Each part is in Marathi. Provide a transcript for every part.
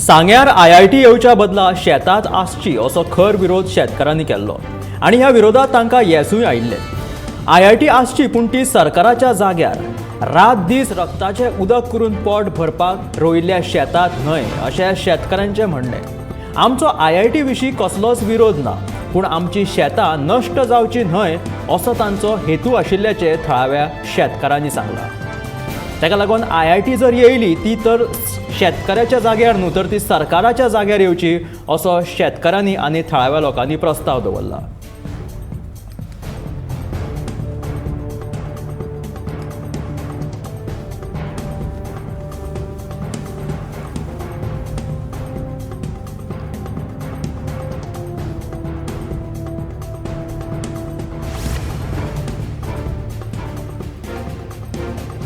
सांग्यार आयआयटी येवच्या बदला शेतात आसची असो खर विरोध शेतकारांनी केल्लो आणि ह्या विरोधात तांकां येसूय आयिल्ले। आयआयटी आसची पूण ती सरकाराच्या जाग्यार रात दीस रक्ताचे उदक करून पोट भरपाक रोयिल्ल्या शेतात न्हय अशें शेतकारांचें म्हणणें। आमचो आयआयटी विशीं कसलोच विरोध ना, पूण आमची शेतां नश्ट जावची न्हय असो तांचो हेतू आशिल्ल्याचें थळाव्या शेतकारांनी सांगलां। ताका लागून आयआयटी जर येयली ती तर शेतकाराच्या जाग्यार न्हू तर ती सरकाराच्या जाग्यार येवची असो शेतकारांनी आनी थळाव्या लोकांनी प्रस्ताव दवरला।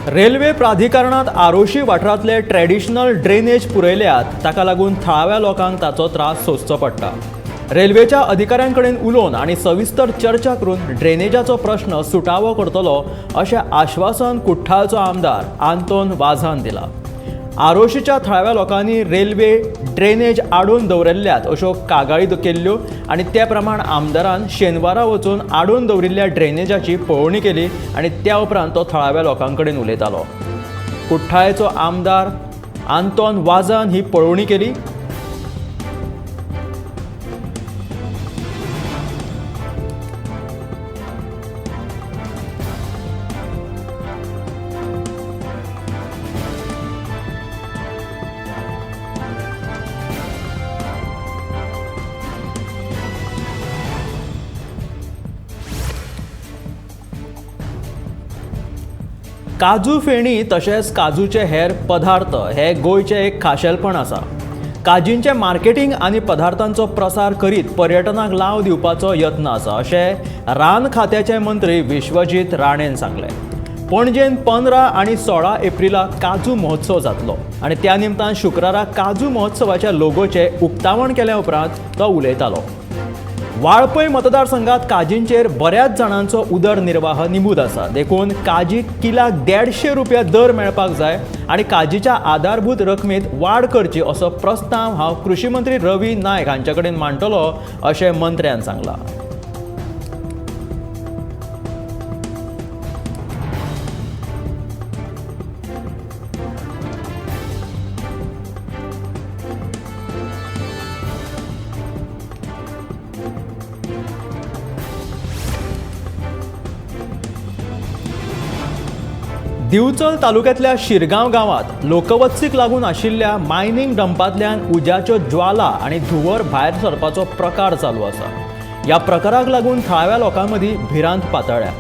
रेल्वे प्राधिकरणात आरोशी वाठारांतले ट्रेडिशनल ड्रेनेज पुरयल्यात, ताका लागून थळाव्या लोकांक ताचो त्रास सोंसचो पडटा। रेल्वेच्या अधिकाऱ्यांकडेन उलोवन आनी सविस्तर चर्चा करून ड्रेनेजाचो प्रश्न सुटावो करतलो अशें आश्वासन कुठ्ठाळचो आमदार आंतोन वाझान दिलां। आरोशीच्या थळाव्या लोकांनी रेल्वे ड्रेनेज आडोवन दवरिल्ल्यात अश्यो कागाळी केल्ल्यो आनी ते प्रमाण आमदारान शेनवारा वचून आडोवन दवरिल्ल्या ड्रेनेजाची पळोवणी केली आनी त्या उपरांत तो थळाव्या लोकांकडेन उलयतालो। कुठ्ठाळेचो आमदार आंतोन वाझान ही पळोवणी केली। काजू फेणी तशेंच काजूचे हेर पदार्थ हे गोंयचें एक खाशेलपण आसा। काजींचे मार्केटिंग आनी पदार्थांचो प्रसार करीत पर्यटनाक लाव दिवपाचो यत्न आसा अशें रान खात्याचे मंत्री विश्वजीत राणेन सांगलें। पणजेन 15 आनी 16 एप्रिलाक काजू महोत्सव जातलो आनी त्या निमतान शुक्रारा काजू महोत्सवाच्या लोगोचे उक्तावण केल्या उपरांत तो उलयतालो। वाळपय मतदारसंघात काजींचेर बऱ्याच जाणांचो उदरनिर्वाह निमूद आसा। देखून काजीक किलाक 150 रुपया दर मेळपाक जाय आनी काजीच्या आधारभूत रकमेत वाड करची असो प्रस्ताव हांव कृषी मंत्री रवी नायक हांचे कडेन मांडटलो अशें मंत्र्यान सांगलां। दिवचल तालुक्यातल्या शिरगांव गावात लोकवत्सीक लागून आशिल्ल्या मायनिंग डंपांतल्यान उज्याच्यो ज्वाला आनी धुंवर भायर सरपाचो प्रकार चालू आसा। ह्या प्रकाराक लागून थळाव्या लोकां मदीं भिरांत पातळ्ळ्या।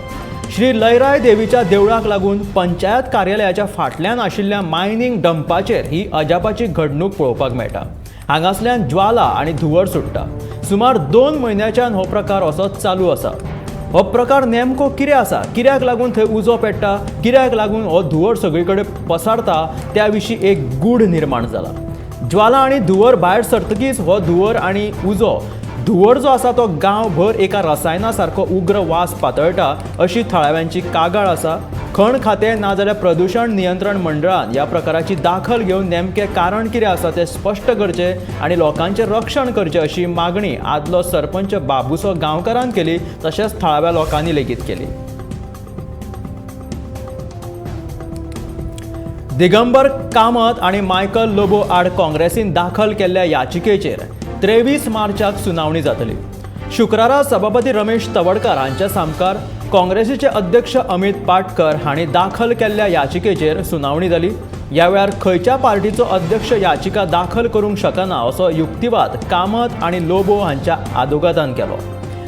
श्री लयराय देवीच्या देवळाक लागून पंचायत कार्यालयाच्या फाटल्यान आशिल्ल्या मायनिंग डंपाचेर ही अजापाची घडणूक पळोवपाक मेळटा। हांगासल्यान ज्वाला आनी धुंवर सुट्टा। सुमार 2 म्हयन्याच्यान हो प्रकार असोच चालू आसा। हो प्रकार नेमको कितें आसा, कित्याक लागून थंय उजो पेट्टा, कित्याक लागून हो धुंवर सगळीकडे पसारता त्या विशीं एक गूढ निर्माण जाला। ज्वाला आनी धुंवर भायर सरतकीच हो धुंवर आनी उजो धुंवर जो आसा तो गांवभर एका रसायना सारको उग्र वास पातळटा अशी थळाव्यांची कागाळ आसा। खण खातें नाजाल्यार प्रदूषण नियंत्रण मंडळान ह्या प्रकाराची दाखल घेवन नेमकें कारण कितें आसा तें स्पश्ट करचें आनी लोकांचें रक्षण करचें अशी मागणी आदलो सरपंच बाबूसो गांवकारान केली, तशेंच थळाव्या लोकांनी लेगीत केली। दिगंबर कामत आनी मायकल लोबो आड काँग्रेसीन दाखल केल्ल्या याचिकेचेर 23 मार्चाक सुनावणी जातली। शुक्रारा सभापती रमेश तवडकार हांच्या सामकार काँग्रेसीचे अध्यक्ष अमित पाटकर हांणी दाखल केल्ल्या याचिकेचेर सुनावणी जाली। ह्या वेळार खंयच्या पार्टीचो अध्यक्ष याचिका दाखल करूंक शकना असो युक्तिवाद कामत आनी लोबो हांच्या आदवोगादान केलो।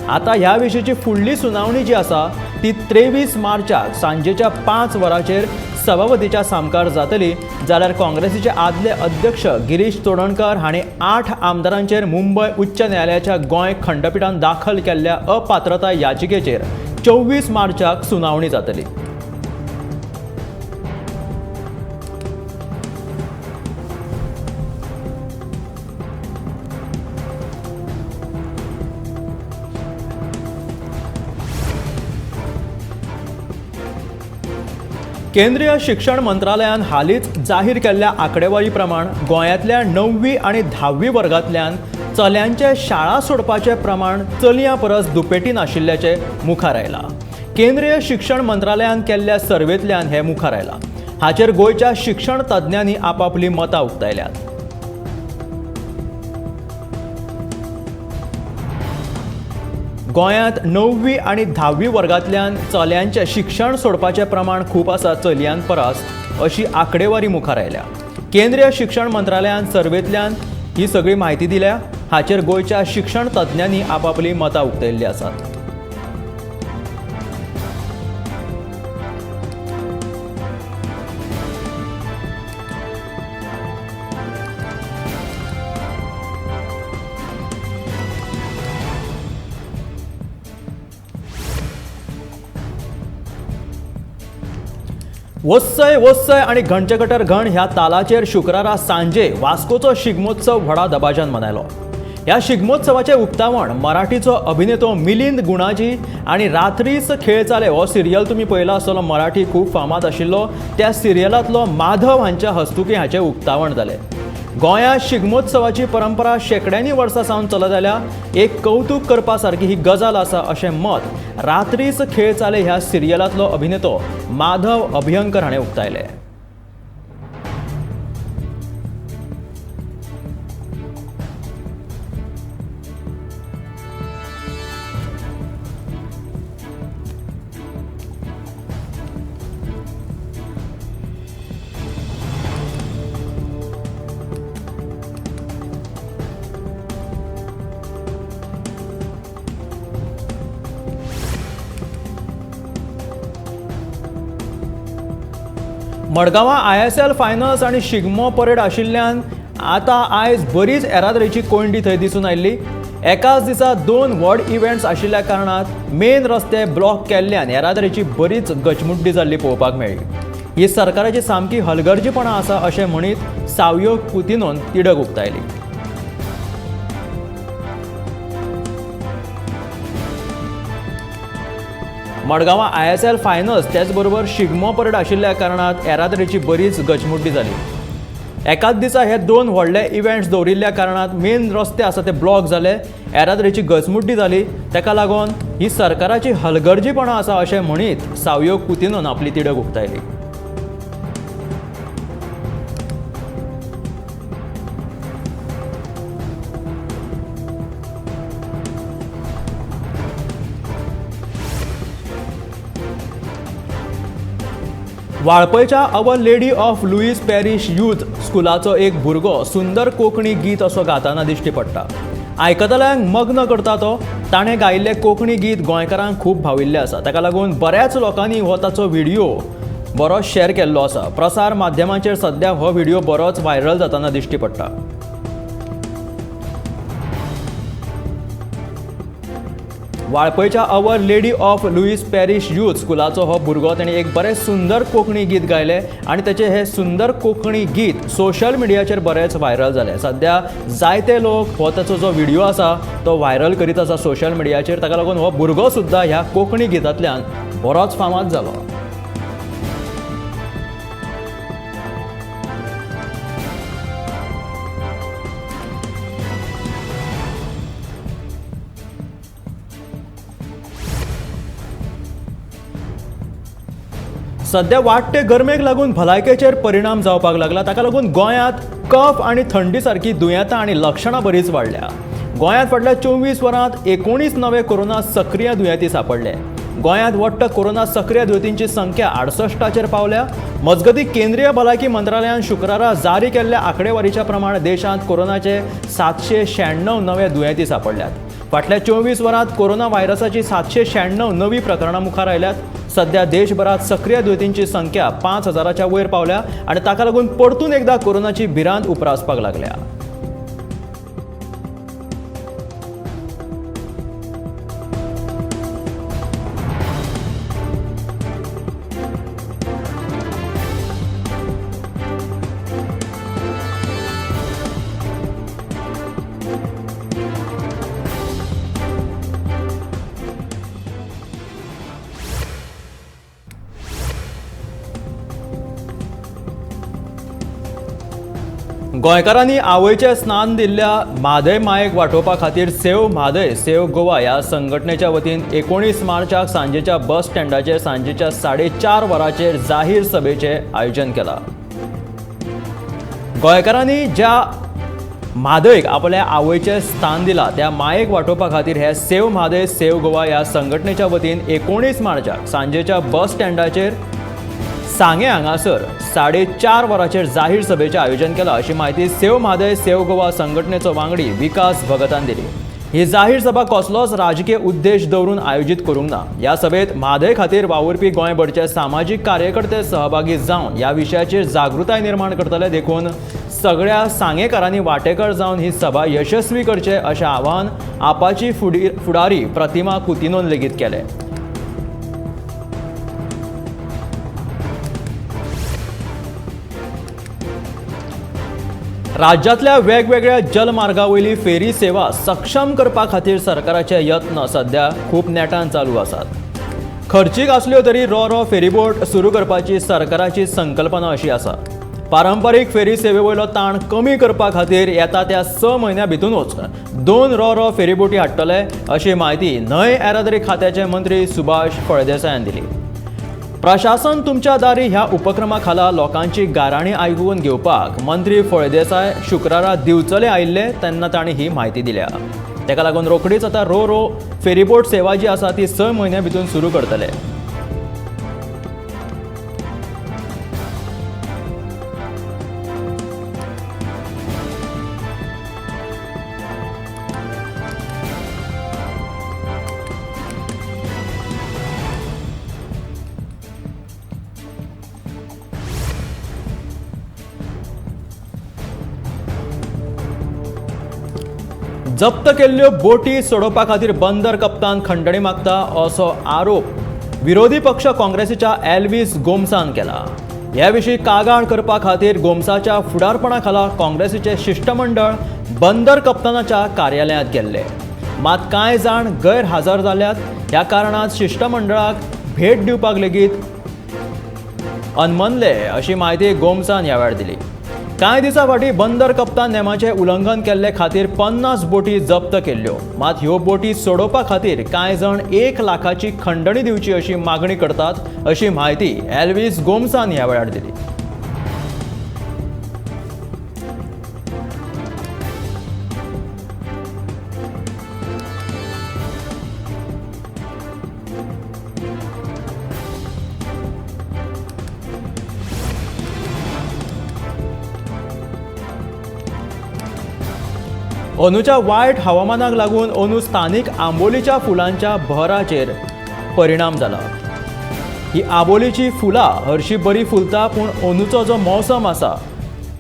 आता ह्या विशींची फुडली सुनावणी जी आसा ती 23 मार्चाक सांजेच्या 5 वरांचेर सभापतीच्या सामकार जातली। जाल्यार काँग्रेसीचे आदले अध्यक्ष गिरीश चोडणकर हांणी 8 आमदारांचेर मुंबय उच्च न्यायालयाच्या गोंय खंडपीठान दाखल केल्ल्या अपात्रताय याचिकेचेर 24 मार्चाक सुनावणी जातली। केंद्रीय शिक्षण मंत्रालयान हालींच जाहीर केल्ल्या आंकडेवारी प्रमाण गोंयांतल्या 9वी आनी 10वी वर्गांतल्यान चल्यांचे शाळा सोडपाचें प्रमाण चलयां परस दुपेटीन आशिल्ल्याचें मुखार आयलां. केंद्रीय शिक्षण मंत्रालयान केल्ल्या सर्वेंतल्यान हें मुखार आयलां. हाचेर गोंयच्या शिक्षण तज्ञांनी आपापली मतां उक्तायल्यात. गोंयांत 9वी आनी 10वी वर्गांतल्यान चल्यांचें शिक्षण सोडपाचें प्रमाण खूब आसा चलयां परस अशी आंकडेवारी मुखार आयल्या. केंद्रीय शिक्षण मंत्रालयान सर्वेंतल्यान ही सगळी म्हायती दिल्या. हाचेर गोंयच्या शिक्षण तज्ञांनी आपापली मतां उक्तायल्लीं आसात. वस्सय वस्सय आणि घंटचेकटर घण ह्या तालाचेर शुक्रारा सांजे वास्कोचो शिगमोत्सव व्हडा दबाज्यान मनयलो. ह्या शिगमोत्सवाचें उक्तावण मराठीचो अभिनेतो मिलिंद गुणाजी आणि रात्रीच खेळ चाले हो सिरियल तुमी पळयला आसतलो. मराठी खूब फामाद आशिल्लो त्या सिरियलांतलो माधव हांच्या हस्तुकीं हाचें उक्तावण जालें. गोंयांत शिगमोत्सवाची परंपरा शेकड्यांनी वर्सां सावन चलत आयल्या. एक कौतुक करपा सारकी ही गजाल आसा अशें मत रात्रीच खेळ चाले ह्या सिरियलांतलो अभिनेतो माधव अभ्यंकर हाणें उक्तायलें. मडगांवां ISL फायनल्स आनी शिगमो परेड आशिल्ल्यान आतां आयज बरीच येरादारीची कोंडी थंय दिसून आयिल्ली. एकाच दिसा 2 व्हड इव्हेंट्स आशिल्ल्या कारणात मेन रस्ते ब्लॉक केल्ल्यान येरादारीची बरीच गचमुड्डी जाल्ली पळोवपाक मेळ्ळी. ही सरकाराची सामकी हलगर्जीपणां आसा अशें म्हणीत सावयो कुतिनोन तिडक उक्तायली. मडगांवां ISL फायनल्स तेच बरोबर शिगमो परेड आशिल्ल्या कारणात येरादारीची बरीच गचमुड्डी जाली. एकाच दिसा हे 2 व्हडले इव्हेंट्स दवरिल्ल्या कारणात मेन रस्ते आसा ते ब्लॉक जाले. येरादारीची गचमुड्डी जाली. ताका लागून ही सरकाराची हलगर्जीपणां आसा अशें म्हणीत सावयो कुतिनोन आपली तिडक उक्तायली. वाळपयच्या our lady of Louis parish youth स्कुलाचो एक भुरगो सुंदर कोंकणी गीत असो गाताना दिश्टी पडटा. आयकतल्यांक मग्न करता तो. ताणें गायिल्लें कोंकणी गीत गोंयकारांक खूब भाविल्लें आसा. ताका लागून बऱ्याच लोकांनी हो ताचो व्हिडिओ बरो शेअर केल्लो आसा. प्रसार माध्यमांचेर सध्या हो व्हिडिओ बरोच व्हायरल जाताना दिश्टी पडटा. वाळपयच्या our lady of Louis parish youth स्कुलाचो हो भुरगो ताणें एक बरें सुंदर कोंकणी गीत गायलें आनी ताचें हें सुंदर कोंकणी गीत सोशल मिडियाचेर बरेंच व्हायरल जालें. सध्या जायते लोक हो ताचो जो व्हिडिओ आसा तो व्हायरल करीत आसा सोशल मिडियाचेर. ताका लागून हो भुरगो सुद्दां ह्या कोंकणी गितांतल्यान बरोच फामाद जालो. सध्या वाडटे गरमेक लागून भलायकेचेर परिणाम जावपाक लागला. ताका लागून गोंयांत कफ आनी थंडी सारकी दुयेंतां आनी लक्षणां बरीच वाडल्या. गोंयांत फाटल्या 24 वरांत 19 नवे कोरोना सक्रिय दुयेंती सांपडले. गोंयांत वट्ट कोरोना सक्रिय दुयेंतींची संख्या 68चेर पावल्या. मजगतीं केंद्रीय भलायकी मंत्रालयान शुक्रारा जारी केल्ल्या आंकडेवारीच्या प्रमाण देशांत कोरोनाचे 796 नवे दुयेंती सांपडल्यात. फाटल्या 24 वरांत कोरोना व्हायरसाची 796 नवी प्रकरणां मुखार आयल्यात. सध्या देशभरात सक्रिय दुयेंतींची संख्या 5000च्या वयर पावल्या आनी ताका लागून परतून एकदा कोरोनाची भिरांत उप्रासपाक लागल्या. गोंयकारांनी आवयचें स्नान दिल्ल्या म्हादय मायेक वांटोवपा खातीर सेव म्हादय सेव गोवा ह्या संघटनेच्या वतीन 19 मार्चाक सांजेच्या बस स्टँडाचेर सांजेच्या 4:30 वरांचेर जाहीर सभेचें आयोजन केलां. गोंयकारांनी ज्या म्हादयक आपल्या आवयचें स्थान दिलां त्या मायेक वांटोवपा खातीर हे सेव म्हादय सेव गोवा ह्या संघटनेच्या वतीन 19 मार्चाक सांजेच्या बस स्टँडाचेर सांगे हांगासर 4:30 वरांचेर जाहीर सभेचें आयोजन केलां अशी माहिती सेव म्हादय सेव गोवा संघटनेचो वांगडी विकास भगतान दिली. ही जाहीर सभा कसलोच राजकीय उद्देश दवरून आयोजीत करूंक ना. ह्या सभेत म्हादय खातीर वावुरपी गोंयभरचे सामाजीक कार्यकर्ते सहभागी जावन ह्या विशयाचेर जागृताय निर्माण करतले. देखून सगळ्या सांगेकारांनी वांटेकार जावन ही सभा यशस्वी करचे अशें आवाहन आपाची फुडारी प्रतिमा कुतिनोन लेगीत केलें. राज्यांतल्या वेगवेगळ्या जलमार्गावयली फेरी सेवा सक्षम करपा खातीर सरकाराचे यत्न सध्या खूब नेटान चालू आसात. खर्चीक आसल्यो तरी रो फेरीबोट सुरू करपाची सरकाराची संकल्पना अशी आसा. पारंपारीक फेरी सेवेवयलो ताण कमी करपा खातीर येता त्या 6 म्हयन्यां भितूनच 2 रो फेरीबोटी हाडटले अशी माहिती न्हंय येरादारी खात्याचे मंत्री सुभाष फळदेसायान दिली. प्रशासन तुमच्या दारी ह्या उपक्रमा खाला लोकांची गाराणी आयकून घेवपाक मंत्री फळदेसाय शुक्रारा दिवचले आयिल्ले तेन्ना तांणी ही माहिती दिल्या. तेका लागून रोखडीच आतां रो फेरीबोट सेवा जी आसा ती 6 म्हयन्यां भितून सुरू करतले. जप्त केल्ल्यो बोटी सोडोवपा खातीर बंदर कप्तान खंडणी मागता असो आरोप विरोधी पक्ष काँग्रेसीच्या एल्विस गोमसान केला. ह्या विशीं कागाळ करपा खातीर गोमसाच्या फुडारपणा खाला काँग्रेसीचे शिष्टमंडळ बंदर कप्तानाच्या कार्यालयांत गेल्ले. मात कांय जाण गैरहजर जाल्यात. ह्या कारणान शिष्टमंडळाक भेट दिवपाक लेगीत अनमनले अशी माहिती गोमसान ह्या वेळार दिली. कांय दिसां फाटीं बंदर कप्तान नेमाचें उल्लंघन केल्ले खातीर 50 बोटी जप्त केल्ल्यो. मात ह्यो बोटी सोडोवपा खातीर कांय जाण 1 लाखाची खंडणी दिवची अशी मागणी करतात अशी माहिती एल्विस गोमसान ह्या वेळार दिली. अंदूच्या वायट हवामानाक लागून अंदू स्थानीक आंबोलीच्या फुलांच्या बहराचेर परिणाम जाला. ही आबोलीची फुलां हरशीं बरी फुलता पूण अंदूचो जो मौसम आसा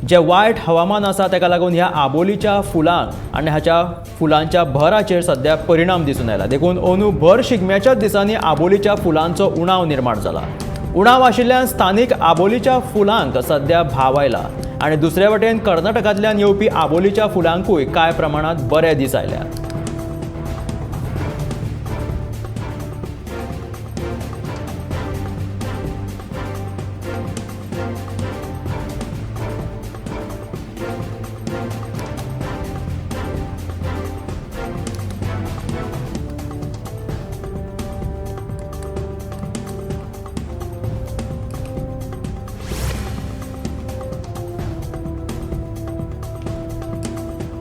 जे वायट हवामान आसा तेका लागून ह्या आबोलीच्या फुलांक आनी हाच्या फुलांच्या बहराचेर सध्या परिणाम दिसून येयला. देखून अंदू भर शिगम्याच्याच दिसांनी आबोलीच्या फुलांचो उणाव निर्माण जाला. उणाव आशिल्ल्यान स्थानीक आबोलीच्या फुलांक सध्या भाव आयला आनी दुसरे वटेन कर्नाटकांतल्यान येवपी आबोलीच्या फुलांकूय कांय प्रमाणात बरे दीस आयल्यात.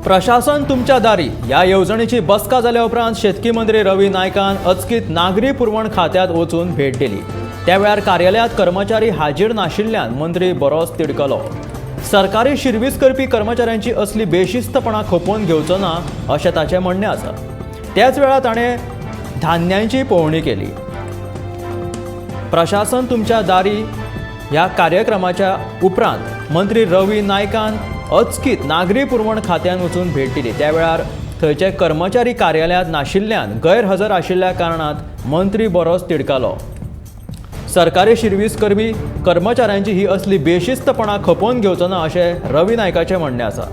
प्रशासन तुमच्या दारी ह्या येवजणेची बसका जाल्या उपरांत शेतकी मंत्री रवी नायकान अचकीत नागरी पुरवण खात्यात वचून भेट दिली. त्या वेळार कार्यालयांत कर्मचारी हाजीर नाशिल्ल्यान मंत्री बरोच तिडकलो. सरकारी शिर्वीस करपी कर्मचाऱ्यांची असली बेशिस्तपणां खपोवन घेवचो ना अशें ताचें म्हणणें आसा. त्याच वेळार ताणें धान्यांची पळोवणी केली. प्रशासन तुमच्या दारी ह्या कार्यक्रमाच्या उपरांत मंत्री रवी नायकान अचकीत नागरी पुरवण खात्यान वचून भेट दिली. त्या वेळार थंयचे कर्मचारी कार्यालयांत नाशिल्ल्यान गैरहजर आशिल्ल्या कारणात मंत्री बरोच तिडकलो. सरकारी शिर्वीस करपी कर्मचाऱ्यांची ही असली बेशिस्तपणां खपोवन घेवचो ना अशें रवी नायकाचें म्हणणें आसा.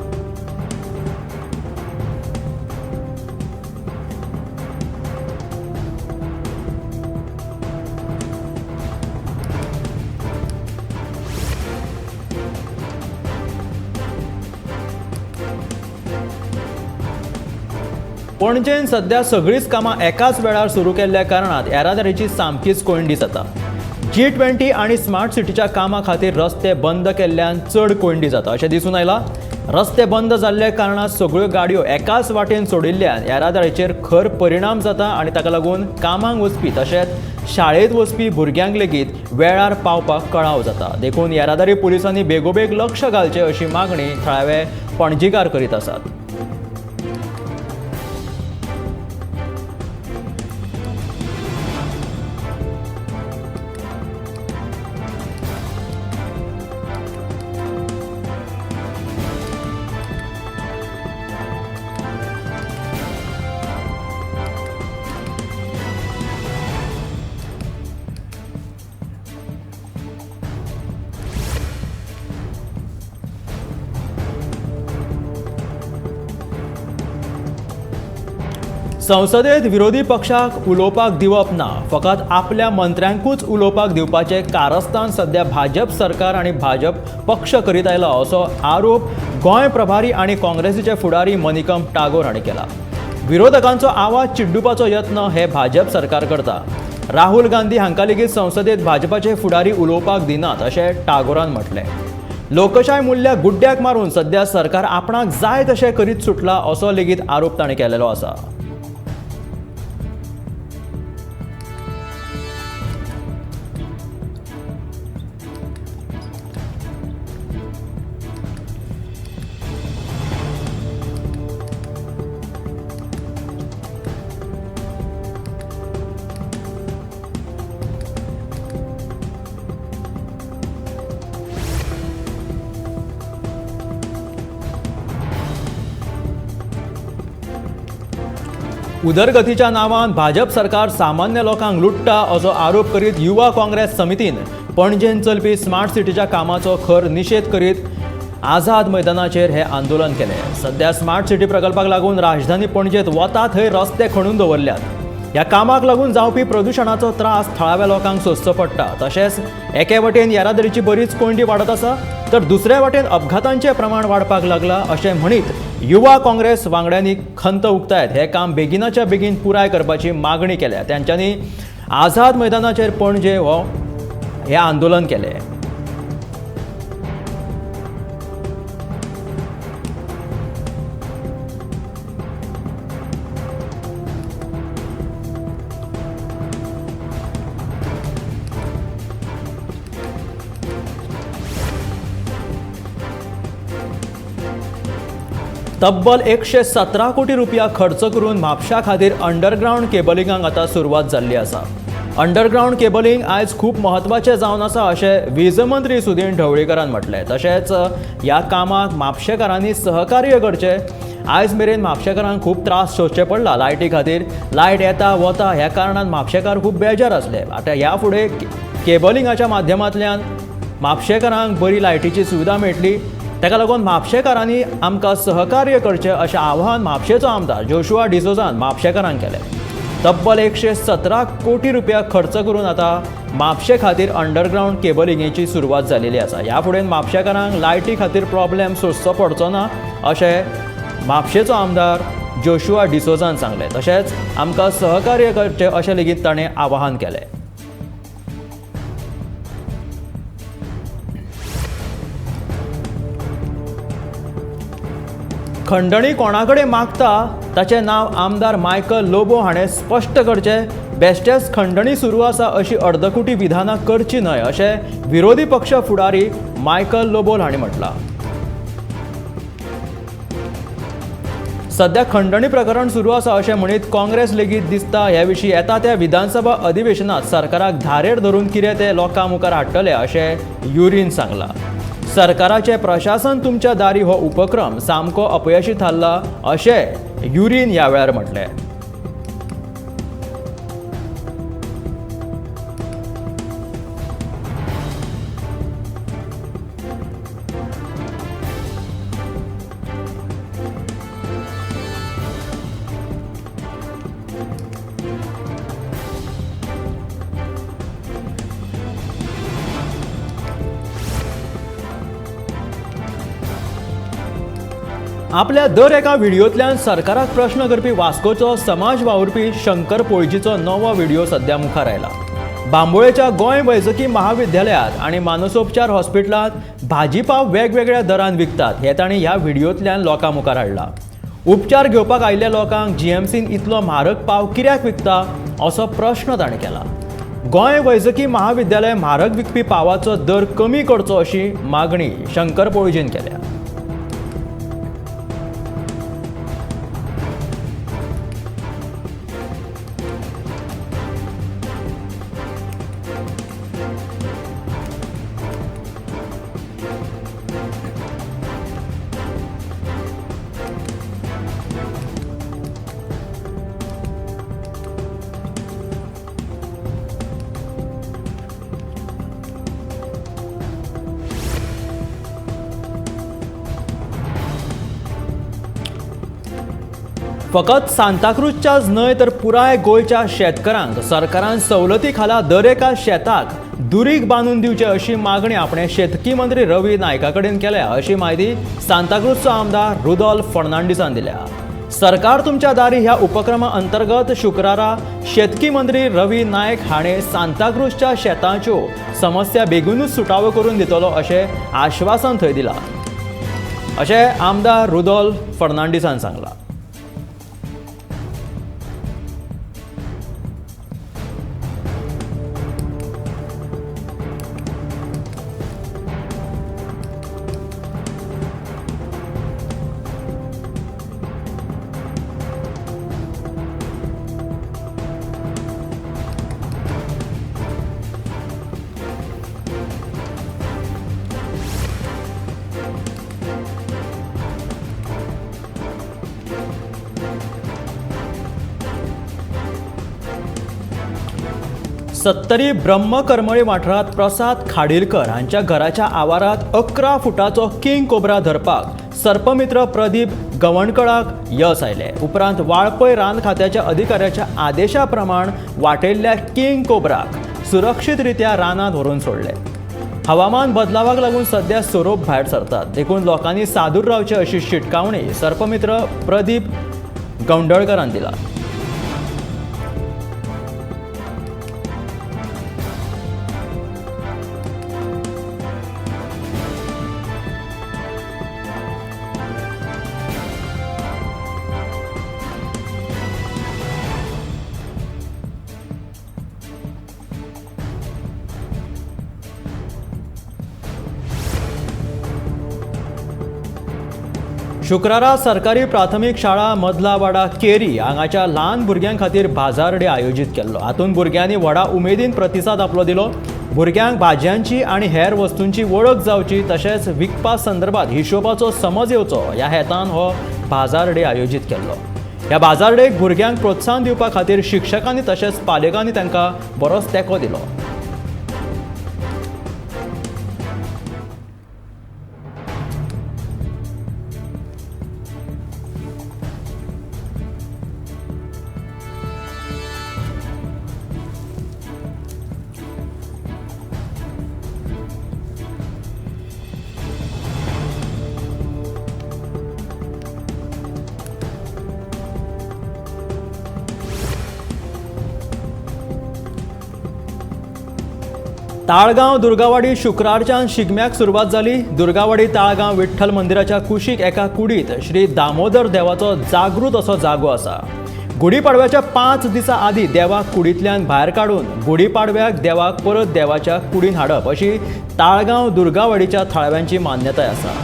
पणजेन सध्या सगळीच कामां एकाच वेळार सुरू केल्ल्या कारणान येरादारीची सामकीच कोंडी जाता. G20 आणि स्मार्ट सिटीच्या कामां खातीर रस्ते बंद केल्ल्यान चड कोंडी जाता अशें दिसून आयलां. रस्ते बंद जाल्ल्या कारणान सगळ्यो गाडयो एकाच वाटेन सोडिल्ल्यान येरादारीचेर खर परिणाम जाता आनी ताका लागून कामांक वचपी तशेंच शाळेंत वचपी भुरग्यांक लेगीत वेळार पावपाक कळाव जाता. देखून येरादारी पुलिसांनी बेगोबेग लक्ष घालचें अशी मागणी थळावे पणजीकार करीत आसात. संसदेत विरोधी पक्षाक उलोवपाक दिवप ना, फकत आपल्या मंत्र्यांकूच उलोवपाक दिवपाचें कारस्थान सध्या भाजप सरकार आनी भाजप पक्ष करीत आयला असो आरोप गोंय प्रभारी आनी काँग्रेसीचे फुडारी मणिकम टागोर हांणी केला. विरोधकांचो आवाज चिड्डुपाचो यत्न हे भाजप सरकार करता. राहुल गांधी हांकां लेगीत संसदेत भाजपाचे फुडारी उलोवपाक दिनात अशें टागोरान म्हटलें. लोकशाय मूल्य गुड्ड्याक मारून सध्या सरकार आपणाक जाय तशें करीत सुटला असो लेगीत आरोप ताणें केलेलो आसा. उदरगतीच्या नांवान भाजप सरकार सामान्य लोकांक लुटता असो आरोप करीत युवा काँग्रेस समितीन पणजेन चलपी स्मार्ट सिटीच्या कामाचो खर निशेध करीत आझाद मैदानाचेर हे आंदोलन केलें. सध्या स्मार्ट सिटी प्रकल्पाक लागून राजधानी पणजेत वता थंय रस्ते खणून दवरल्यात. ह्या कामाक लागून जावपी प्रदुशणाचो त्रास थळाव्या लोकांक सोंसचो पडटा. तशेंच एके वटेन येरादारीची बरीच कोंडी वाडत आसा तर दुसऱ्या वटेन अपघातांचें प्रमाण वाडपाक लागलां अशें म्हणीत युवा काँग्रेस वांगड्यांनी खंत उक्तायत हे काम बेगिनाच्या बेगीन पुराय करपाची मागणी केल्या. तांच्यांनी आझाद मैदानाचेर पणजे हे आंदोलन केलें. तब्बल 117 कोटी रुपया खर्च करून म्हापशा खातीर अंडरग्राउंड केबलिंगाक आतां सुरवात जाल्ली आसा. अंडरग्राउंड केबलिंग आयज खूब म्हत्वाचें जावन आसा अशें वीज मंत्री सुदीन ढवळीकरान म्हटलें. तशेंच ह्या कामाक म्हापशेकारांनी सहकार्य करचें. आयज मेरेन म्हापशेकारांक खूब त्रास सोंसचे पडला लायटी खातीर. लायट येता वता ह्या कारणान म्हापशेकार खूब बेजार आसले. आतां ह्या फुडें केबलिंगाच्या माध्यमांतल्यान म्हापशेकारांक बरी लायटीची सुविधा मेळटली. ताका लागून म्हापशेकारांनी आमकां सहकार्य करचें अशें आवाहन म्हापशेचो आमदार जोशुआ डिसोजान म्हापशेकारांक केलें. तब्बल 117 कोटी रुपया खर्च करून आतां म्हापशे खातीर अंडरग्राउंड केबलिंगेची सुरवात जालेली आसा. ह्या फुडें म्हापशेकारांक लायटी खातीर प्रॉब्लेम सोंसचो पडचो ना अशें म्हापशेचो आमदार जोशुआ डिसोजान सांगलें. तशेंच आमकां सहकार्य करचें अशें लेगीत ताणें आवाहन केलें. खंडणी कोणाकडेन मागता ताचें नांव आमदार मायकल लोबो हाणें स्पश्ट करचें. बेश्टेच खंडणी सुरू आसा अशी अर्दकुटी विधानां करची न्हय अशें विरोधी पक्ष फुडारी मायकल लोबोल हांणी म्हटलां. सध्या खंडणी प्रकरण सुरू आसा अशें म्हणीत काँग्रेस लेगीत दिसता ह्या विशीं येता त्या विधानसभा अधिवेशनात सरकाराक धारेर धरून कितें ते लोकां मुखार हाडटले अशें युरीन सांगलां. सरकाराचे प्रशासन तुमच्या दारी हो उपक्रम सामको अपयशी थारला अशें युरीन ह्या वेळार म्हटलें. आपल्या दर एका व्हिडिओतल्यान सरकाराक प्रश्न करपी वास्कोचो समाज वावुरपी शंकर पोळजीचो नवो व्हिडिओ सध्या मुखार आयला। बांबोळेच्या गोंय वैजकी महाविद्यालयात आणि मानसोपचार हॉस्पिटलात भाजीपाव वेगवेगळ्या दरान विकतात हे ताणी ह्या व्हिडिओतल्यान लोकां मुखार हाडला। उपचार घेवपाक आयिल्ल्या लोकांक जीएमसीन इतलो म्हारग पाव कित्याक विकता असो प्रश्न ताणें केला। गोंय वैजकी महाविद्यालय म्हारग विकपी पावाचो दर कमी करचो अशी मागणी शंकर पोळजीन केल्या। फकत सांताक्रूजच्याच न्हय तर पुराय गोंयच्या शेतकारांक सरकारान सवलती खाला दर एका शेताक दुरीग बांदून दिवचे अशी मागणी आपणे शेतकी मंत्री रवी नायका कडेन केल्या अशी माहिती सांताक्रूजचो आमदार रुदोल्फ फर्नांडिसान दिल्या। सरकार तुमच्या दारी ह्या उपक्रमा अंतर्गत शुक्रारा शेतकी मंत्री रवी नायक हाणें सांताक्रूजच्या शेतांच्यो समस्या बेगीनूच सुटावो करून दितलो अशें आश्वासन थंय दिलां अशें आमदार रुदोल्फ फर्नांडिसान सांगलां। सत्तरी ब्रह्मकर्मळी वाठारात प्रसाद खाडीलकर हांच्या घराच्या आवारात 11 फुटाचो किंग कोब्रा धरपाक सर्पमित्र प्रदीप गवणकळाक यश आयले। उपरांत वाळपय रान खात्याच्या अधिकाऱ्याच्या आदेशा प्रमाण वाटयल्ल्या किंग कोब्राक सुरक्षीतरित्या रानांत व्हरून सोडले। हवामान बदलावाक लागून सध्या सोरोप भायर सरतात, देखून लोकांनी सादूर रावचे अशी शिटकावणी सर्पमित्र प्रदीप गवंडळकरान दिला। शुक्रारा सरकारी प्राथमीक शाळा मदला वाडा केरी हांगाच्या ल्हान भुरग्यां खातीर बाजार डे आयोजीत केल्लो। हातूंत भुरग्यांनी व्हडा उमेदीन प्रतिसाद आपलो दिलो। भुरग्यांक भाजयांची आनी हेर वस्तूंची वळख जावची तशेंच विकपा संदर्भात हिशोबाचो समज येवचो ह्या हेतान हो बाजार डे आयोजीत केल्लो। ह्या बाजार डेक भुरग्यांक प्रोत्साहन दिवपा खातीर शिक्षकांनी तशेंच पालकांनी तांकां बरोच तेंको दिलो। ताळगांव दुर्गावाडी शुक्रारच्यान शिगम्याक सुरवात जाली। दुर्गावाडी ताळगांव विठ्ठल मंदिराच्या कुशीक एका कुडीत श्री दामोदर देवाचो जागृत असो जागो आसा। गुढीपाडव्याच्या 5 दिसां आदीं देवाक कुडींतल्यान भायर काडून गुढीपाडव्याक देवाक परत देवाच्या कुडीन हाडप अशी ताळगांव दुर्गावाडीच्या थळाव्यांची मान्यताय आसा।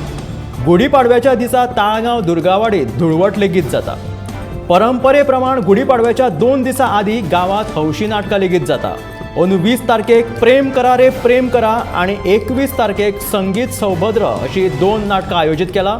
गुढीपाडव्याच्या दिसा ताळगांव दुर्गावाडीत धुळवट लेगीत जाता। परंपरे प्रमाण गुढीपाडव्याच्या 2 दिसां आदीं गांवांत हौशी नाटकां लेगीत जाता। अंदू 20 तारखेक प्रेम करा रे प्रेम करा आणि 21 तारखेक संगीत सौभद्र अशी 2 नाटकां आयोजीत केला।